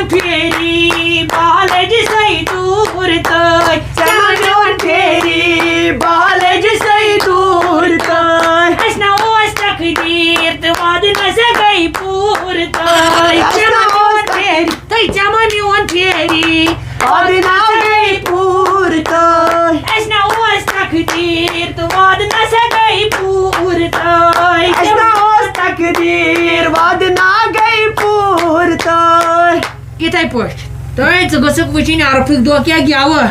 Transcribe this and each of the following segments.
میون پھیری بالج سی دور تای چما میون پھیری بالج سی دور تای اس نا اوس تقدیر تو وعد نسا گئی پور تای چما میون پھیری تای چما میون پھیری وعد نسا گئی پور تای اس نا اوس تقدیر تو وعد نسا گئی پور تای اس نا اوس تقدیر وعد نہ گئی پور تای یتھے پٲٹھۍ تۄہہِ ژٕ گٔژھکھ وٕچھِنۍ عرفٕکۍ دۄہ کیٛاہ گٮ۪وٕ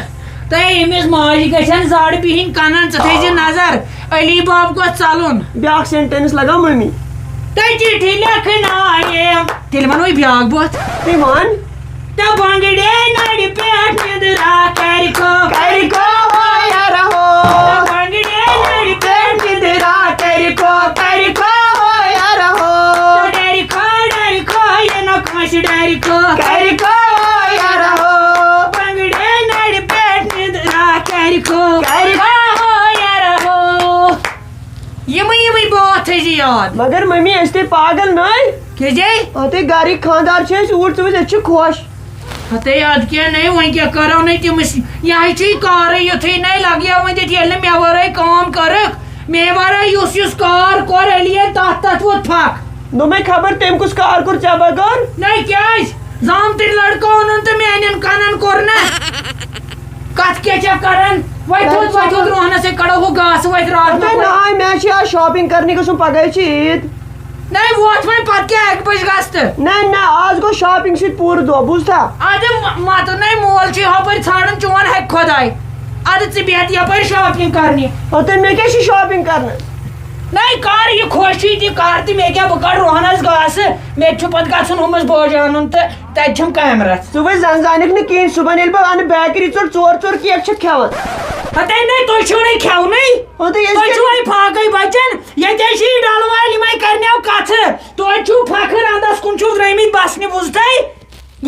تۄہہِ أمِس ماجہِ گژھن زَڈ بِہِنۍ کَنن ژٕ تھٲیزِ نظر علی باب گوٚژھ ژَلُن بیاکھ سینٹینس لگا ممی تۄہہِ چِٹھِ لیکھنایے تیٚلہِ وَنو یہِ بیٛاکھ بوتھ تی ون تہٕ بنٛگڑے نرِ پٮ۪ٹھ نِدرا کَرِ کٲم کَرِ کٲم یا رہو بنٛگڑے نرِ پٮ۪ٹھ نِدرا کَرِ کٲم یا رہو ڈرِ کھا یہِ نہٕ کٲنٛسہِ ڈرِ کھا کَرِ کٲم یا رہو بنٛگڑے نرِ پٮ۪ٹھ نِدرا کَرِ کٲم کَرِ یا رہو یِمٕے بٲتھ تھٲیزِ یاد مگر ممی أسۍ تے پاگل نٔے کیٛازے تے گرِکۍ خانٛدار چھِ أسۍ اوٗرۍ ژٕ وٕچھ أسۍ چھِ خۄش ہتے اد کیٛاہ نَے وۄنۍ کیٛاہ کَرو نہٕ تٔمِس یہِ چھُے کارٕے یُتھُے نَے لگیو وۄنۍ دِتھ ییٚلہِ نہٕ مےٚ وَرٲے کٲم کٔرٕکھ مےٚ وَرٲے یُس کار کوٚر علیے تَتھ ووت پھکھ دوٚپمے خبر تٔمۍ کُس کار کوٚر ژےٚ بغٲر نَے کیٛازِ زامتٕرۍ لڑکہٕ اوٚنُن تہٕ میٛانٮ۪ن کَنن کوٚر نہ کَتھ کیٛاہ چھےٚ کَران وۄنۍ تھوٚد روہنَس سۭتۍ کَڑو ہُہ گاسہٕ وۄتہِ راتھ ناے مےٚ چھِ آز شاپِنٛگ کَرنہِ گژھُن پگاہ چھِ عیٖد نَے ووت وۄنۍ پَتہٕ کیٛاہ اَکہِ بَجہِ گژھ تہٕ نہ آز گوٚو شاپِنٛگ سۭتۍ پوٗرٕ دۄہ بوٗزتھا اَدٕ مَتہٕ نَے مول چھُے ہُپٲرۍ ژھانڈان چون ہٮ۪کہِ خۄداے اَدٕ ژٕ بیٚہہ یَپٲرۍ شاپِنٛگ کَرنہِ تہٕ مےٚ کیٛاہ چھِ شاپِنٛگ کَرنہِ نَے کر یہِ خۄش چھُے تہِ کر تہٕ مےٚ کیٛاہ بہٕ کَڑٕ روہنَس گاسہٕ مےٚ تہِ چھُ پَتہٕ گژھُن ہُمِس بٲجۍ اَنُن تہٕ تَتہِ چھُم کیمرا ژٕ وٕچھ زَن زانکھ نہٕ کِہیٖنۍ صُبحن ییٚلہِ بہٕ اَنہٕ بیکری ژور کیک چھِ کھٮ۪وان ہتے نَے تُہۍ چھِو نہٕ کھٮ۪ونٕے تُہۍ چھِو وۄنۍ فاقٕے بَچن ییٚتہِ چھِ یہِ ڈَلہٕ وٲلۍ یِمَے کَرنیو کَتھٕ توتہِ چھُو فخر اَندَس کُن چھُو درٛٲمٕتۍ بَسنہِ بوٗزتھٕے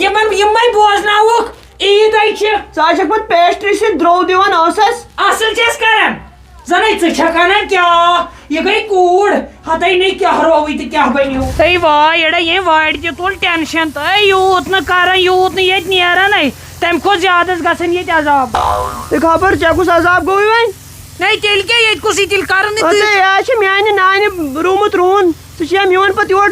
یِمَے بوزناوُکھ عیٖدَے چھِ ژٕ آسکھ پَتہٕ پیسٹری سۭتۍ درٛوٚو دِوان ٲسَس اَصٕل چھَس کران زَنَے ژٕ چھَکھ اَنان کیٛاہ یہِ گٔے کوٗر ہَتے نَے کیٛاہ رووٕے تہٕ کیٛاہ بَنیو تُہۍ واے ییٚمۍ وارِ تہِ تُل ٹٮ۪نشَن تہٕ یوٗت نہٕ کران یوٗت نہٕ ییٚتہِ نیرانٕے تَمہِ کھۄتہٕ زیادٕ گژھان ییٚتہِ عذاب تہٕ خبر ژےٚ کُس عذاب گوٚوُے وۄنۍ نَے تیٚلہِ کیٛاہ ییٚتہِ کُسٕے تیٚلہِ کَرُن یہِ چھِ میٛانہِ نانہِ روٗمُت روٗن ژٕ چھِ یِوان پَتہٕ یور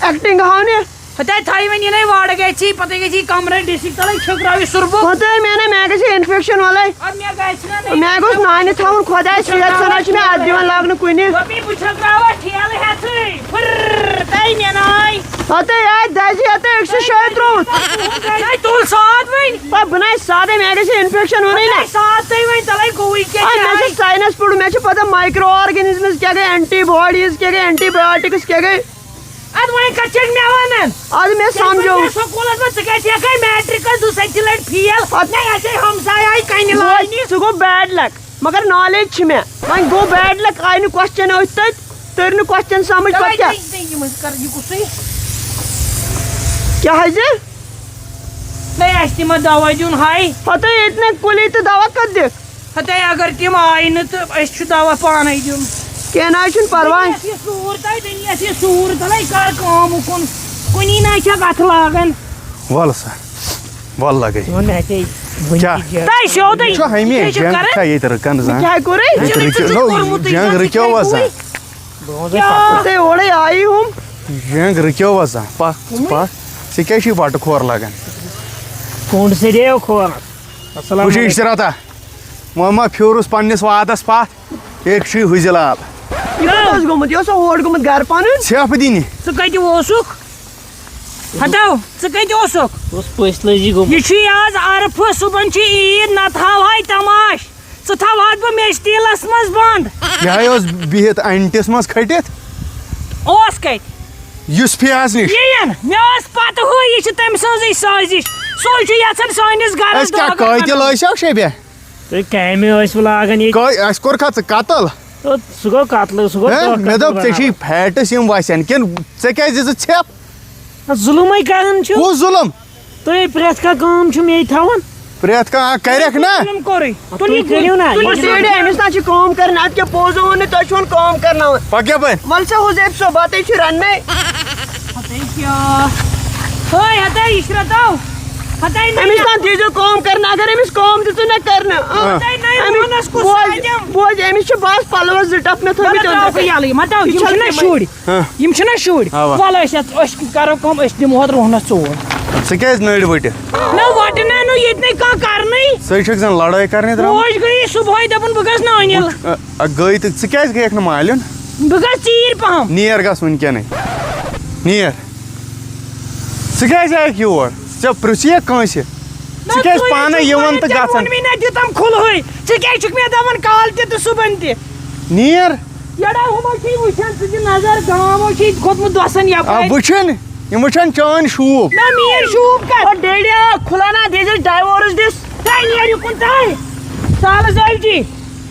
ایکٹِنٛگ ہاونہِ ہتے تھاے وۄنۍ یہِ نَے وارٕ گژھی پَتہٕ گژھی کَمرٕ ڈِسِک تَلَے چھٔکراوِ سُربُک مےٚ گژھِ اِنفیکشن وَلَے اَدٕ مےٚ گژھِ نہ مےٚ گوٚژھ نانہِ تھاوُن خۄداے صحت سَنا چھِ مےٚ اَتھ دِوان لاگنہٕ کُنہِ بہٕ چھٔکراوان ٹھیلہٕ ہٮ۪تھٕے پھٕر تَے مےٚ ناے دَزِ 130 تُل ساد وۄنۍ بہٕ نَے سادَے مےٚ گژھِ اِنفیکشن وَنٕے نہ ساد تُہۍ وۄنۍ تَلَے گوٚوُے مےٚ چھُ ساینَس پوٚرمُت مےٚ چھِ پَتہ مایکرو آرگٔنِزمٕز کیٛاہ گٔے اینٹی باڈیٖز کیٛاہ گٔے اینٹی بَیاٹِکٕس کیٛاہ گٔے اَدٕ وۄنۍ کَتھ چھَکھ مےٚ وَنان اَدٕ مےٚ سَمجھو سکوٗلَس منٛز ژٕ کَتہِ ہٮ۪کَے میٹرِکَس 2 لَٹہِ فیل نَے اَسے ہمساے آیہِ کَنہِ لاینہِ سُہ گوٚو بیڈ لَک مگر نالیج چھِ مےٚ وۄنۍ گوٚو بیڈ لَک آیہِ نہٕ کوسچن ٲسۍ تَتہِ تٔرۍ نہٕ کوسچن سَمٕجھ پَتہٕ کیٛاہ حظ نَے اَسہِ تہِ ما دوا دیُن ہاے پَتہٕ ییٚتہِ نہٕ کُلی تہٕ دوا کَتھ دِکھ ہتے اگر تِم آیہِ نہٕ تہٕ اَسہِ چھُ دوا پانَے دیُن کینٛہہ نہ حظ چھُنہٕ پَرواے سوٗر تۄہہِ یہِ سوٗر تَلَے کَر کٲم اُکُن کُنی نَے چھَکھ اَتھٕ لاگان وَلہٕ سا وَلہٕ لَگے تۄہہِ سیوٚدُے جنٛگ رٕکیو حظ تُہۍ اورَے آیی ہُم جنٛگ رٕکیو حظ پَکھ ژٕ پَکھ ژےٚ کیٛازِ چھُے بَٹہٕ کھور لَگان وٕچھ اِشتراتا وۄنۍ ما پھیوٗرُس پنٛنِس وادَس پَتھ ایک چھُے ہُزِل آب یہِ کوٚت اوس گوٚمُت یہِ اوسا اور گوٚمُت گرٕ پَنُن ژھٮ۪پھ دِنہِ ژٕ کَتہِ اوسُکھ ہتو ژٕ کَتہِ اوسُکھ یہِ چھُے آز عرفہٕ صُبحن چھِ عیٖد نہ تھاوہاے تماش ژٕ تھاوہاکھ بہٕ میٚژِ منٛز بنٛد یہِ ہَے اوس بِہِتھ اَنٹِس منٛز کھٔٹِتھ اوس کَتہِ یُس فیاض نِش یِیَن مےٚ ٲس پَتہٕ ہُہ یہِ چھِ تٔمۍ سٕنٛزٕے سٲزِش سُے چھُ یَژھان سٲنِس گرس اَسہِ کیٛاہ قٲتِل ٲسیٛا شیبیا تُہۍ کامہِ ٲسوٕ لاگان ییٚتہِ اَسہِ کوٚرکھا ژٕ قتل سُہ گوٚو قتلہٕ سُہ گوٚو مےٚ دوٚپ ژےٚ چھی فیٹٕس یِم وَسن کِنہٕ ژےٚ کیٛازِ دِژٕتھ ژھٮ۪پھ ظُلمٕے کران چھُ کُس ظُلم تُہۍ پرٛٮ۪تھ کانٛہہ کٲم چھُ مے تھاوان پرٛٮ۪تھ کانٛہہ کَرٮ۪کھ نا تُہۍ کٔرِو نا أمِس نہ چھِ کٲم کَرٕنۍ اَدٕ کیٛاہ پوٚز ووٚن نہٕ تۄہہِ چھُون کٲم کَرناوٕنۍ پَکھ یَپٲرۍ وَلہٕ سا حُزیف صٲب بَتَے چھُ رَننے ہوے ہتا عشرتو ہتا أمِس تام دیٖزیو کٲم کرنہٕ اگر أمِس کٲم دِژٕو نا کرنہٕ بوز أمِس چھِ بس پلوس زٕ ٹپ مےٚ تھٲومٕتۍ یلے متاو یم چھنا شُرۍ یم چھنا شُرۍ ول أسۍ کرو کٲم أسۍ دِمو اتھ روہنس ژور ژٕ کیٛازِ نٔرۍ ؤٹِتھ نہ وٹہٕ نہ ییٚتہِ نَے کانٛہہ کرنٕے ژٕ چھکھ زن لڑٲے کرنہِ درٛامُت روز گٔیے صبحٲے دپان بہٕ گژھٕ نٲنِل گٔے تہٕ ژٕ کیٛازِ گٔیکھ نہٕ مالیُن بہٕ گژھٕ ژیٖرۍ پہم نیر گژھ وٕنکیٚنٕے نیر ژٕ کیٛازِ آیکھ یور ژےٚ پرٛژھیکھ کٲنٛسہِ ژٕ کیٛازِ پانے یِوان تہٕ گژھان مےٚ نہ دِتم کھُلہٕے ژٕ کیٛازِ چھُکھ مےٚ دپان کالہٕ تہِ تہٕ صُبحن تہِ نیر یڑا ہُمو چھِ وٕچھان ژٕ دِ نظر گامو چھِ کھوٚتمُت دۄسن یپٲرۍ وٕچھِنۍ یِم وٕچھن چٲنۍ شوٗب نہ میٲنۍ شوٗب کر ڈیڈیا کھُلا نا دیٖزیس ڈایورس دِس تۄہہِ نیرِو کُن تۄہہِ سالس ٲجی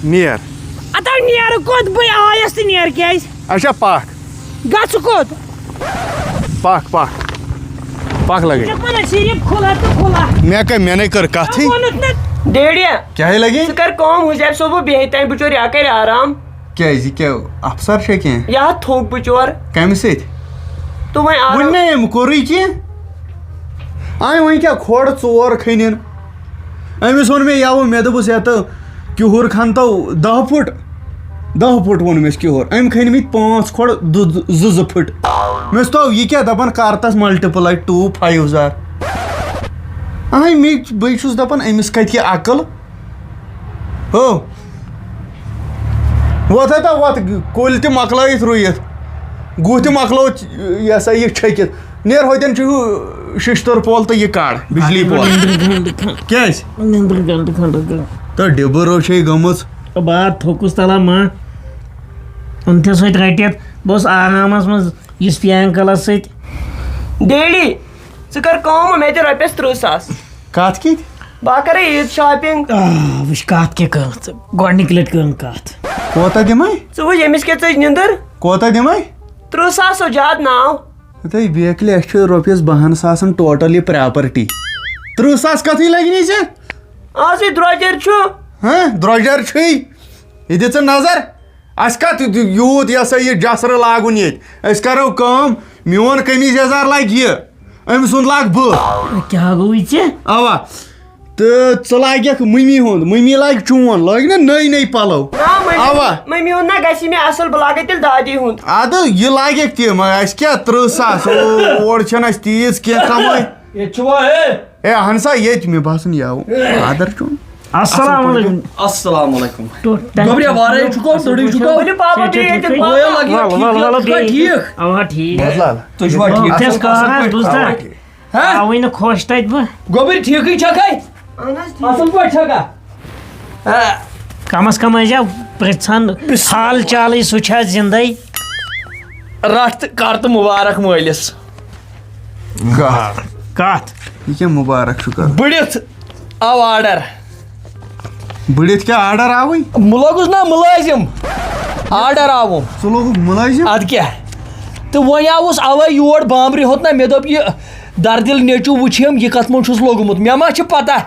نیر اتو نیرٕ کوٚت بہٕ آیس تہٕ نیرٕ کیٛازِ اچھا پکھ گژھٕ کوٚت پکھ پکھ پکھ لگے ژٕ وَنان صرف کھُلا تہٕ کھُلا مےٚ نَے کٔر کتھٕے ووٚنُتھ نہٕ ڈیڈیا کیٛاہ لگے ژٕ کر کٲم حُزیف صٲبہٕ بیٚیہِ تانۍ بِچور یا کرِ آرام کیٛازِ یہِ کیٛاہ افسر چھا کینٛہہ یا تھوٚک بِچور کمہِ سۭتۍ تہٕ وۄنۍ وٕنہِ آرام نَے أمۍ کوٚرُے کینٛہہ وۄنۍ کیٛاہ کھۄڑ ژور کھٔنِن أمِس ووٚن مےٚ یَوٕ مےٚ دوٚپُس یَتہٕ کِہُر کھنتو 10 فُٹ ووٚنمَس کِہُر أمۍ کھٔنۍمٕتۍ 5 کھۄڑ 2 فٕٹ مےٚ دوٚپ یہِ کیٛاہ دَپان کر تس ملٹِپلاے 2 5,000 بٕے چھُس دپان أمِس کتہِ یہِ عقل ہو وۄتھ ہتا وۄتھ کُلۍ تہِ مۄکلٲیِتھ رُیِتھ گُہہ تہِ مۄکلو یہِ ہسا یہِ چھٔکِتھ نیر ہوتٮ۪ن چھُ شِشتٕر پول تہٕ یہِ کڑ بجلی پول کیٛازِ نیٚنٛدرٕ گنٹہٕ کھنٛڈ تہٕ ڈِبہٕ رو چھے گٔمٕژ بعد تھوٚکُس تلا ما أمۍ سۭتۍ رٔٹِتھ بہٕ اوسُس آرامس منٛز یُس پینکلس سۭتۍ ڈیڈی ژٕ کر کٲم مےٚ دِ رۄپیس 30,000 کتھ کِتھ بہٕ کرے عیٖد شاپِنگ وٕچھ کتھ کیٛاہ کٔر ژٕ گۄڈنِکۍ لٹہِ کٔرٕن کتھ کوتاہ دِمے ژٕ وٕچھ أمِس کیٛاہ ژٔج نِندٕر کوتاہ دِمے 30,000 زیادٕ ناو تہٕ بیکلہِ اَسہِ چھُ رۄپیس 12,000 ٹوٹل یہِ پراپرٹی 30,000 کتھٕے لگنی ژےٚ آزٕے درٛوجر چھُ درٛوجر چھُے یہِ دِ ژٕ نظر اَسہِ کتھ یوٗت یہِ ہسا یہِ جسرٕ لاگُن ییٚتہِ أسۍ کرو کٲم میون قمیٖض یزار لگہِ یہِ أمۍ سُنٛد لاگ بہٕ کیٛاہ گوٚوُے ژےٚ اوا تہٕ ژٕ لاگکھ مٔمی ہُنٛد مٔمی لاگہِ چون لٲگۍ نا نٔے پلو اوا مٔمی ہُنٛد نہ گژھِ مےٚ اصل بہٕ لاگے تیٚلہِ دادی ہُنٛد ادٕ یہِ لاگکھ تہِ مگر اَسہِ کیٛاہ 30,000 اور چھنہٕ اَسہِ تیٖژ کینٛہہ کمٲے اے اہن سا ییٚتہِ مےٚ باسان یاو خاطر چون السلام علیکم السلام علیکم گوٚبریا وارے چھُکو تُرٕے چھُکو ؤلِو پاپا بیٚیہِ ییٚتٮ۪ن ٹھیٖک اوا ٹھیٖک بوزلال تُہۍ چھُوا ٹھیٖک یُتھ اَسہِ کار حظ بوٗزتھا آوٕے نہٕ خۄش تتہِ بہٕ گوٚبٕرۍ ٹھیٖکٕے چھکھے اصل پٲٹھۍ چھکھا کم از کم ٲسۍ پرژھان حال چالٕے سُہ چھا زندے رٹھ تہٕ کر تہٕ مُبارک مٲلِس کتھ یہِ کیٛاہ مُبارک چھُ کران بٔڑِتھ آو آرڈر بٔڑِتھ کیٛاہ آرڈر آوٕے لوگُس نا مُلٲزِم آرڈر آوُم ژٕ لوگُکھ مُلٲزِم ادٕ کیٛاہ تہٕ وۄنۍ آوُس اوے یور بامبرِ ہوٚت نا مےٚ دوٚپ یہِ دردِل نیٚچوٗ وٕچھِم یہِ کتھ منٛز چھُس لوگمُت مےٚ ما چھِ پتہ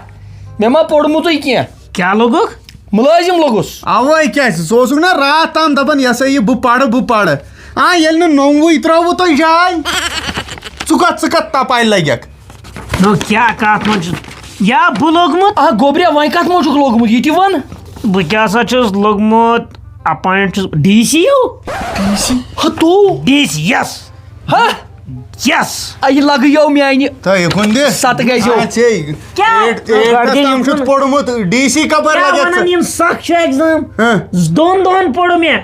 مےٚ ما پوٚرمُتُے کینٛہہ کیٛاہ لوگُکھ مُلٲزِم لوٚگُس اوے کیٛازِ ژٕ اوسُکھ نا راتھ تام دپان یہِ ہسا یہِ بہٕ پرٕ ییٚلہِ نہٕ نوٚموُے ترٛٲووٕ تۄہہِ جاے ژٕ کتھ تپاے لگکھ کیٛاہ کتھ منٛز چھُ یا بہٕ لوگمُت گوٚبریا وۄنۍ کتھ منٛز چھُکھ لوگمُت یہِ تہِ وَن بہٕ کیٛاہ سا چھُس لوگمُت اپوینٹ چھُس ڈی سی ڈی سی یس ہا یس یہِ لگٲیو میانہِ تہٕ یِکُن دِ ستہٕ گژھیو تام چھُتھ پوٚرمُت ڈی سی کپٲرۍ لگکھ یِم سخ چھُ ایگزام 2 دۄہن پوٚر مےٚ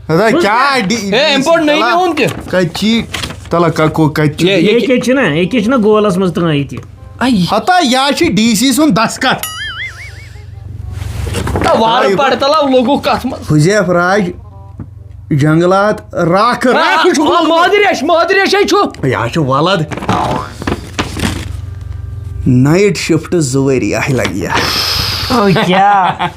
کیٛاہ أمۍ پوٚر نٔے مےٚ ہُنٛد تہِ کتہِ چی تلہ کتہِ چھُ ییٚکے چھُنہ گولس منٛز ترٛٲیِتھ یہِ ہتا یا چھِ ڈی سی سُنٛد دسخت وارٕ پرٕ تلاو لوگُکھ کتھ منٛز حُزیف راج جنگلات راکھ مٲدریشے چھُ یا چھُ ولد نایٹ شفٹ 2 ؤری لگہِ کیٛاہ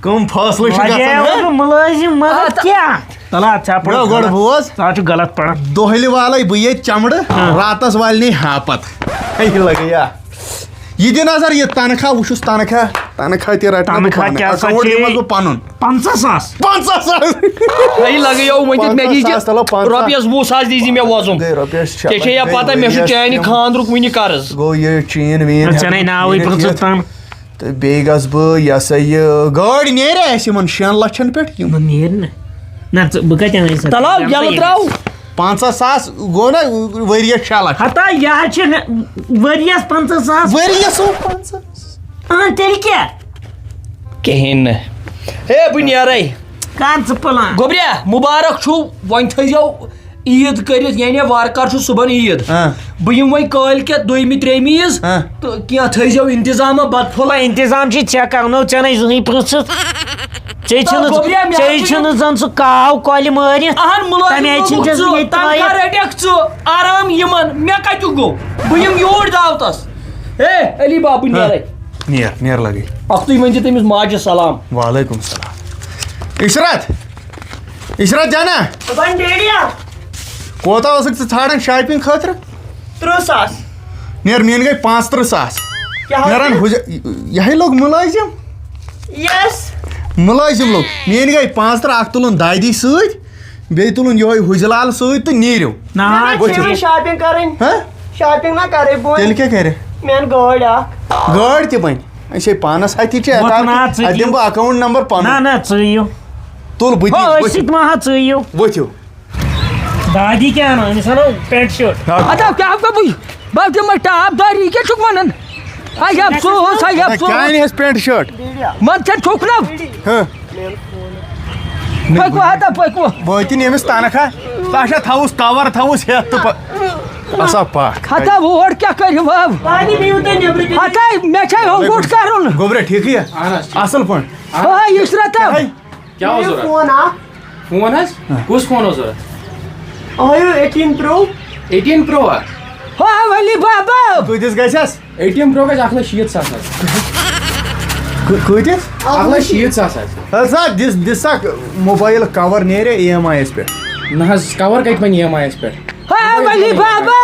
کٕم فٲصلہٕ چھِ گژھان مُلٲزِم مگر کیٛاہ تلا گۄڈٕ بوز ژٕ چھُ غلط پران دۄہلہِ والے بہٕ ییٚتہِ چمڑٕ راتس والنٕے ہاپت لگیا یہِ دِ نظر یہِ تنخواہ وٕچھُس تنخواہ تنخواہ تہِ رٹہٕ تنخواہ تہِ ہسا اکاؤنٹ چھِ- دِمس بہٕ پنُن 50,000 50,000 تۄہہِ لگٲیو ؤنِتھ مےٚ 50,000 تلو دیٖزِ 50,000 رۄپیَس 20,000 دیٖزِ مےٚ وۄزُم گٔے رۄپیس ژےٚ چھے یا پتہ مےٚ چھُ چانہِ خانٛدرُک وٕنہِ قرض گوٚو یہِ چیٖن ویٖن ژےٚ ناوٕے 50 تام تہٕ بیٚیہِ گژھٕ بہٕ یہِ ہسا یہِ گٲڑۍ نیرِ اَسہِ یِمن 6 لچھن پٮ۪ٹھ یِمن نیرِ نہ بہٕ کتہِ اَنہٕ سا تلاو یلہٕ تراو 50,000 گوٚو نا ؤرِیس 6 لچھ ہتا یہِ حظ چھِ ؤرِیَس 50,000 ؤرِیس 50 تیٚلہِ کیٛاہ کِہیٖنۍ نہٕ ہے بہٕ نیرے کر ژٕ پٕلان گوٚبریا مُبارک چھُ وۄنۍ تھٲیزیو عیٖد کٔرِتھ یعنی وارٕکار چھُ صُبحن عیٖد بہٕ یِمہٕ وۄنۍ کٲلۍکٮ۪تھ 2مہِ 3مہِ عیٖز تہٕ کینٛہہ تھٲیزیو اِنتظامہ بتہٕ پھوٚلہ انتظام چھِ ژےٚ کرنو ژےٚ نَے زٕہٕنۍ پرٛژھِتھ گوٚبریا، مےٚ ژےٚ حظ چھُنہٕ زن سُہ کاو کۄلہِ مٲرِتھ اہن تَمہِ آیہِ چھِنہٕ ژےٚ سُہ ییٚتہِ تنخواہ ترٛٲیِتھ رٔٹکھ ژٕ آرام یِمن مےٚ کتیُک گوٚو بہٕ یِمہٕ یوٗرۍ دعوتس ہے علی بابا بہٕ نیرے نیر لگے اکھتُے ؤنۍزِ تٔمِس ماجہِ سلام وعلیکم السلام عشرت جانا وۄنۍ ڈیڈیا کوتاہ اوسُکھ ژٕ ژھانڈان شاپِنگ خٲطرٕ 30,000 نیر میٲنۍ گٔے 35,000 نیران یہے لوگ مُلٲزِم یس مُلٲزِم لوگ میٲنۍ گٔے 35 اکھ تُلُن دادی سۭتۍ بیٚیہِ تُلُن یِہوے حُجلال سۭتۍ تہٕ نیٖرِو نہ شاپِنگ کرٕنۍ ہاں شاپِنگ نہ کرے بہٕ تیٚلہِ کیٛاہ کرِ مین گٲڑۍ اکھ گٲڑۍ تہِ بنہِ اچھا پانس ہتہِ چھِ اَتھ دِمہٕ بہٕ اکاؤنٹ نمبر نہ پنُن نہ ژٕ یِیِو تُل بہٕ أسۍ دِمہٕ سۭتۍ ما ہا ژٕ یِیِو ؤتھِو دادی کیٛاہ اَنو أمِس اَنو پٮ۪نٛٹ شٲٹ ادب کیٛاہ گوٚو بہٕ دِمے ٹاپ داری کیٛاہ چھُکھ ونان اے افسوس اے کیٛاہ افسوس أنِہَس پٮ۪نٛٹ شٲٹ من ژےٚ چھُکھ نا ہاں پٔکِو ہتا پٔکِو وٲتِن ییٚمِس تنخواہ اچھا تھاوُس کور تھاوُس ہٮ۪تھ تہٕ اَسا پکھ ہتا اور کیٛاہ کٔرِو وَو دادی بِہِو تُہۍ نیٚبرٕ کِنۍ ہتا مےٚ چھا ہوٚٹ کرُن گوٚبرا ٹھیٖکٕے اصٕل پٲٹھۍ ہاے عشرت کیا اوس ضوٚرَتھ فون اکھ فون حظ کُس فون اوس ضوٚرَتھ ہٲیِو 18 پرو 18 پرو ہا ہاے ولی بابا کۭتِس گژھٮ۪س 18 پرو گژھِ 1,60,000 حظ کۭتِس 1,60,000 حظ ہسا دِسکھ موبایل کور نیرِ EMI یس پٮ۪ٹھ نہ حظ کور کتہِ بنہِ EMI یس پٮ۪ٹھ ہاے ولی بابا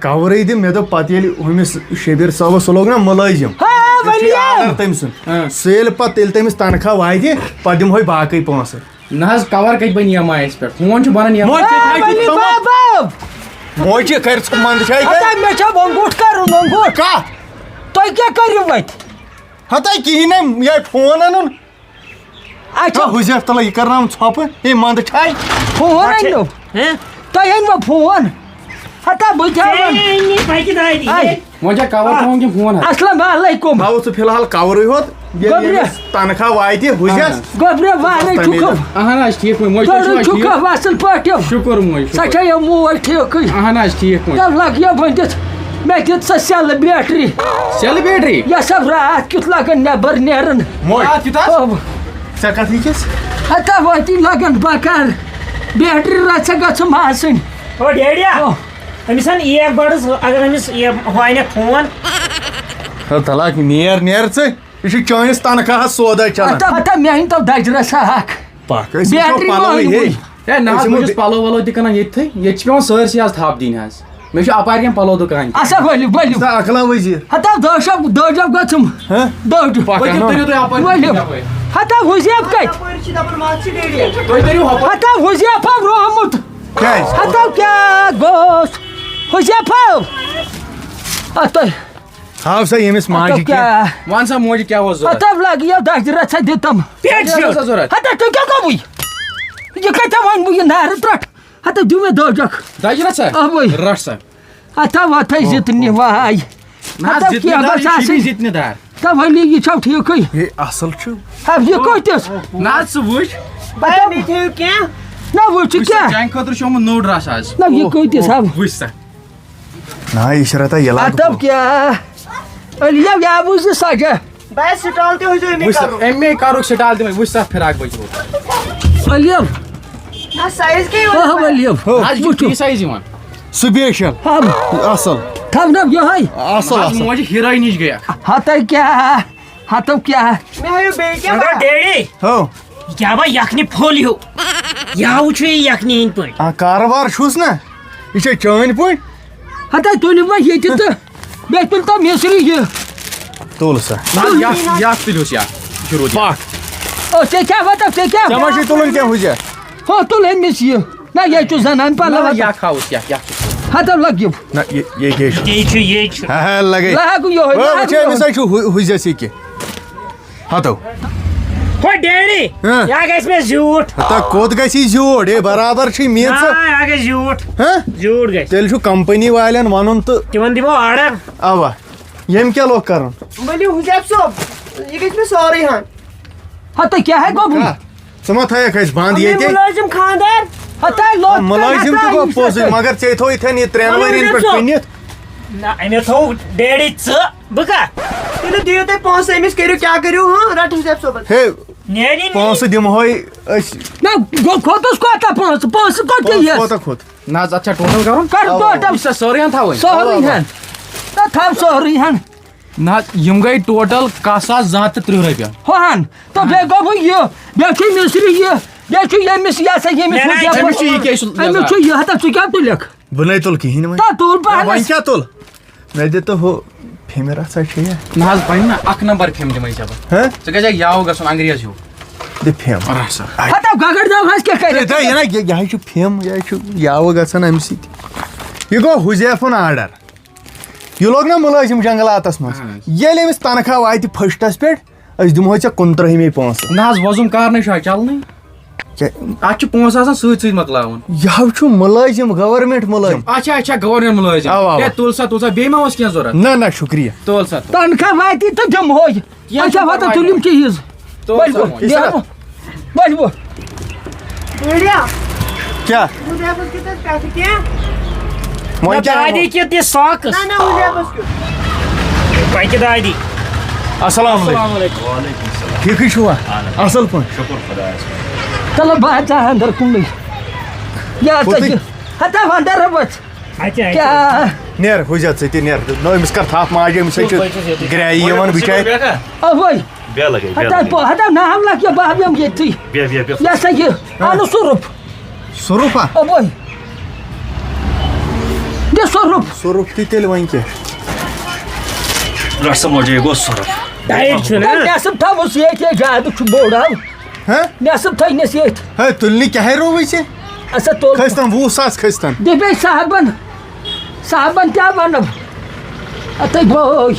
کورٕے دِ مےٚ دوٚپ پتہٕ ییٚلہِ ہُمِس شبیٖر صٲبس سُہ لوگ نا مُلٲزِم ہاے ولی تٔمۍ سُنٛد سُہ ییٚلہِ پتہٕ ییٚلہِ تٔمِس تنخواہ واتہِ پتہٕ دِمہوے باقٕے پونٛسہٕ نہ حظ کور کتہِ بنہِ EMI یس پٮ۪ٹھ فون چھُ بنان EMI ہاے ولی بابا موجہِ کر ژٕ منٛدٕ چھے ہتا مےٚ چھا وۄنگوٹ کرُن وۄنگوٹ کتھ تُہۍ کیٛاہ کٔرِو وۄنۍ ہتا کِہیٖنۍ نہٕ یہِ فون اَنُن اچھا حُزیف تلہٕ یہِ کرناوُن ژھۄپہٕ ہے منٛدٕ چھے فون أنِو تۄہہِ أنۍوٕ فون ہتا بہٕ کیٛاہ بَچہِ دادی وۄنۍ چھا کور تھاوُن کِنہٕ فون حظ السلام علیکم تھاوُس ژٕ فِلحال کورٕے ہوت ییٚلہِ ییٚمِس تنخواہ واتہِ حُزیس گۄبرِ وارے چھُکھ اہن حظ ٹھیٖک پٲٹھۍ موج تۄہہِ تُہۍ چھِو چھُکھ اصٕل پٲٹھۍ شُکُر موج سۄ چھےٚ یہِ موج ٹھیٖکٕے اہن حظ ٹھیٖک پٲٹھۍ تَو لگ یہِ ؤنِتھ مےٚ دِژ سۄ سیلہٕ بیٹری سیل بیٹری یۄس راتھ کیُتھ لگان نٮ۪بر نیران موج کیٛاہ ژےٚ کتھ ہیٚکِس ہتا وٲتی لگان بکار بیٹری رژھا گژھُم آسٕنۍ او ڈیڈیا أمِس اَن اِیر بڈٕس اگر أمِس یہِ ہاینکھ فون تلا نیر ژٕ یہِ چھُ چٲنِس تنخواہس سودا چلان ہتا ہتا مےٚ أنۍ تو دَجہِ رژھا اکھ پکھ أسۍ بیٹری وٕچھو پلوٕے مٲنۍ ہے ہے نہ حظ بہٕ چھُس پلو ولو تہِ کٕنان ییٚتھٕے ییٚتہِ چھِ پیٚوان سٲرسٕے حظ تھپھ دِنۍ حظ مےٚ چھُ اپارِ کٮ۪ن پلو دُکان اچھا ؤلِو ؤلِو عقلا وزیٖر ہتا دٔجو گژھُم دٔج پٔکِو تٔرِو تُہۍ اپٲرۍ ؤلِو یپٲرۍ. ہتا حُزیف کتہِ یپٲرۍ چھِ دپان ماژٕ چھِ ڈیڈیا تُہۍ تٔرِو ہۄپٲرۍ ہتا حُزیفم رومُت کیٛازِ ہتا کیٛاہ گوٚژھ حُزیفم تۄہہِ ہاو سا ییٚمِس ماجہِ کیٚنٛہہ کیٛاہ وَن سا موجہِ کیٛاہ اوس ضوٚرَتھ ہتا لگہِ دَجہِ رژھا دِتم کیٛاہ اوس ضوٚرَتھ ہتا تُہۍ کیٛاہ گوٚوُے یہِ کتہِ وۄنۍ بہٕ یہِ نارٕ ترٛٹھ ہتا دِیِو مےٚ دٔج اکھ دَجہِ رَژھا اوے. رَٹ سا ہتا وۄتھے زِتنہِ واے نہ حظ ہتا زِتنہِ کیٛاہ دار گژھِ یہِ چھِ آسٕنۍ زِتنہِ دار تا ؤلی یہِ چھو ٹھیٖکٕے ہے اصٕل چھُ یہِ کۭتِس نہ حظ ژٕ وٕچھ بیا بیٚیہِ تھٲیِو کینٛہہ نہ وٕچھ وٕچھ سا کیٛاہ چانہِ خٲطرٕ چھُ آمُت نوٚو ڈرٛس آز نہ یہِ کۭتِس ہاو وٕچھ سا نہ یہِ چھِ رٹان یہِ ادب کیٛاہ ألیو یا بوٗزِ سجا بیا سٹال تہِ ہویزیو امی وٕچھ سا کَرُن اَمے کَرُکھ سٹال دِمے وٕچھ سا فِراک بٔچوٕ ألیو نہ سایز کیٛاہ ألیو حظ یہِ چھُ ٹی سایز یِوان سُپیشل اصٕل تھاونو یِہوے اصٕل حظ اصٕل موجہِ ہیٖروین نِش گٔیکھ ہتا کیٛاہ ہتو کیٛاہ مےٚ ہٲیِو بیٚیہِ کینٛہہ مگر ڈیڈی ہو یہِ کیٛاہ با یکھنہِ پھوٚل ہیوٗ یاوٕ چھُ یہِ یکھنہِ ہِنٛدۍ پٲٹھۍ کاربار چھُس نا یہِ چھا چٲنۍ پٲٹھۍ ہتا تُلِو وۄنۍ ییٚتہِ تہٕ بیٚیہِ تُلۍ تو مِصری یہِ تُل سا یَتھ تُلۍہوٗس یَتھ شروٗع پَکھ او ژےٚ کیٛاہ وَتَکھ ژےٚ کیٛاہ ژےٚ ما چھُے تُلُن کینٛہہ ہُہ ژےٚ ہو تُل أمِس یہِ نہ یہِ چھُ زَنان پَلو یَتھ تھاوُس یَتھ ہَتو لَگِو نہ یہ کیٛاہ چھُ یہ چھُ ہا لگے لاگو یِہوے وٕچھ أمِس ہَے چھُ ہُزٮ۪س یہِ کہِ ہتو ہو ڈیڈی ہاں. یہ گژھِ مےٚ زیوٗٹھ ہتا کوٚت گژھی زیوٗٹھ ہے برابر چھُے میٖژ یہ گژھِ زیوٗٹھ ہاں زیوٗٹھ گژھِ تیٚلہِ چھُ کمپٔنی والٮ۪ن وَنُن تہٕ تِمن دِمو آرڈر اوا ییٚمۍ کیٛاہ لوٚگ کَرُن ؤلِو حُزیف صٲب یہِ گژھِ مےٚ سورُے ہن ہَتہٕ کیٛاہ ہے گوٚمُت کیٛاہ ژٕ ما تھایَکھ اَسہِ بنٛد مےٚ ییٚتہِ مُلٲزِم خانٛدار ہَتاے لوٚگ مُلٲزِم تہِ گوٚو پوٚزُے مگر ژےٚ تھوٚو یِتھٮ۪ن یہِ 3 ؤرۍیَن پٮ۪ٹھ کٕنِتھ نہ أمۍ تھوٚو ڈیڈی ژٕ بہٕ کَتھ تیٚلہِ دِیِو تُہۍ پونٛسہٕ أمِس کٔرِو کیٛاہ کٔرِو ہاں رَٹ حُزیف صٲبَن ہے نیری پونٛسہٕ دِمہوے أسۍ نہ کھوٚتُس کوتاہ پونٛسہٕ پونٛسہٕ کوٚت پونٛسہٕ یِیَس کوتاہ کھوٚت نہ حظ اَتھ چھا ٹوٹل کَرُن کَر ٹوٹل یہِ چھا سٲرٕے ہن تھاوٕنۍ سورُے ہن نہ تھاو سورُے ہن نہ حظ یِم گٔے ٹوٹل 1,230 رۄپیہِ ہُہ ہن تہٕ بیٚیہِ گوٚو یہِ بیٚیہِ چھُ مِصری یہِ بیٚیہِ چھُ ییٚمِس یہِ ہسا ییٚمِس أمِس چھُ یہِ کیٛاہ چھُ أمِس چھُ یہِ ہتا ژٕ کیٛاہ تُلِکھ بہٕ نَے تُل کِہیٖنۍ وۄنۍ تا تُل وۄنۍ پہنس کیٛاہ تُل مےٚ دِ تہٕ ہُہ فِمِر ہسا چھِ یہِ نہ حظ بَنہِ نہ 1 نمبر فِم دِمَے ژےٚ بہٕ ہاں ژٕ گژھکھ یاوٕ گژھُن انگریز ہیوٗ دِ فِم ہتا گگر دو حظ کیٛاہ کٔرِتھ یہِ نہ یہِ حظ چھُ فِم یہِ حظ چھُ یاوٕ گژھان اَمہِ سۭتۍ یہِ گوٚو حُزیفُن آرڈر یہِ لوٚگ نہ مُلٲزِم جنگلاتس منٛز ییٚلہِ أمِس تنخواہ واتہِ فٔسٹس پٮ۪ٹھ أسۍ دِمہوے ژےٚ 15مے پونٛسہٕ نہ حظ وۄزُم کارنٕے چھُ چلنٕے اَتھ چھُ پونٛسہٕ آسان سۭتۍ سۭتۍ مۄکلاوُن یہِ حظ چھُ مُلٲزِم گورمینٹ مُلٲزِم اچھا گورمینٹ مُلٲزِم اَوا اَوا ہے تُل سا بیٚیہِ ما اوس کینٛہہ ضوٚرتھ نہ نہ شُکریہ تُل سا تنخواہ واتی تہٕ دِمہوے اچھا وتا تُلِم چیٖز بٔلۍ بٔڑیا کیٛاہ حُزیفَس کیُتھ حظ پٮ۪ٹھٕ کینٛہہ وۄنۍ دادی کیٛاہ کیُتھ دِ ساکٕس نہ نہ حُزیفَس کیُتھ پَکہِ دادی السلام علیکم ٹھیٖکٕے چھُوا اَصٕل پٲٹھۍ چلو بہٕ ژاہ اندر کُنٕے یا ہتا وندر رۄبَس اچھا کیٛاہ نیر حُزیف ژٕ تہِ نیر نو أمِس کر تھپھ ماجہِ أمِس حظ چھِ گرٛایہِ یِوان بِچارِ اوے ہتا ناو لگ یہِ بہٕ بیٚہمہٕ ییٚتھی یہِ ہسا یہِ اَنہٕ سُرُف سُرُپھا اوے دِ سُرُف سُرُپھ تہِ تیٚلہِ وۄنۍ کیٛاہ ٹایٹ چھُ نہ نٮ۪صٕب تھاوُس ییٚتہِ زیادٕ چھُ بوٚڑ ہَو ہاں نٮ۪صٕب تھٲینَس ییٚتہِ ہے تُلنہِ کیٛاہ رووٕے ژےٚ اَسا تُل کھٔستن 20,000 کھٔستن دِ بیٚیہِ صاحبن کیٛاہ وَنو اَتھے بٲے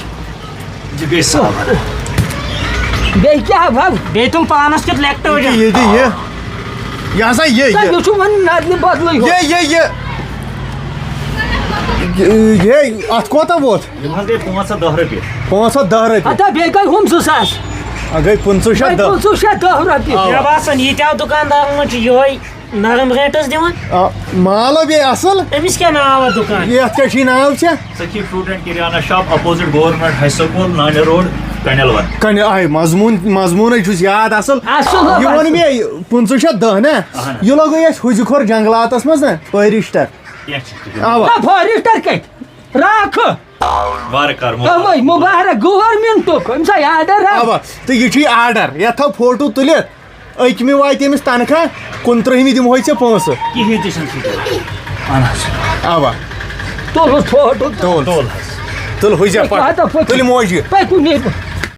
بیٚیہِ کیٛاہ وَو بیٚیہِ تُل پانس کیُتھ لیکٹہٕ یہِ دِ یہِ ہسا یہِ یہِ چھُ وۄنۍ نَدلہِ بدلٕے یہِ اَتھ کوتاہ ووت 510 رۄپیہِ ہتا بیٚیہِ گٔے ہُم 2,000 گٔے 15,000 15,010 رۄپیہِ مےٚ باسان ییٖتیٛاہ دُکاندارن منٛز چھُ یِہوے نرم ریٹس دِوان مال بیٚیہِ اَصٕل أمِس کیٛاہ ناو اَتھ دُکان یَتھ کیٛاہ چھُے ناو ژےٚ سکی فروٹ اینڈ کریانہ shop opposite government high school نانہِ روڈ کنیل ون کنہِ آے مضموٗنٕے چھُس یاد اَصٕل اَصٕل یہِ ووٚن مےٚ 15,010 نا یہِ لوٚگُے اَسہِ حُزِ کھور جنگلاتس منٛز نا فٲرِشٹر اوا فٲرِشٹر کَتہِ راکھٕ اوے مُبارک گورمینٹُک أمِس آے آرڈر اوا تہٕ یہِ چھُے آرڈر یَتھ تھاو فوٹو تُلِتھ 1مہِ واتہِ أمِس تنخواہ 15مہِ دِمہوے ژےٚ پونٛسہٕ کِہیٖنۍ تہِ چھُنہٕ فِکر اوا تُلُس فوٹو تُل حُزیف تُل موجہِ پٔکِو نیٖرِو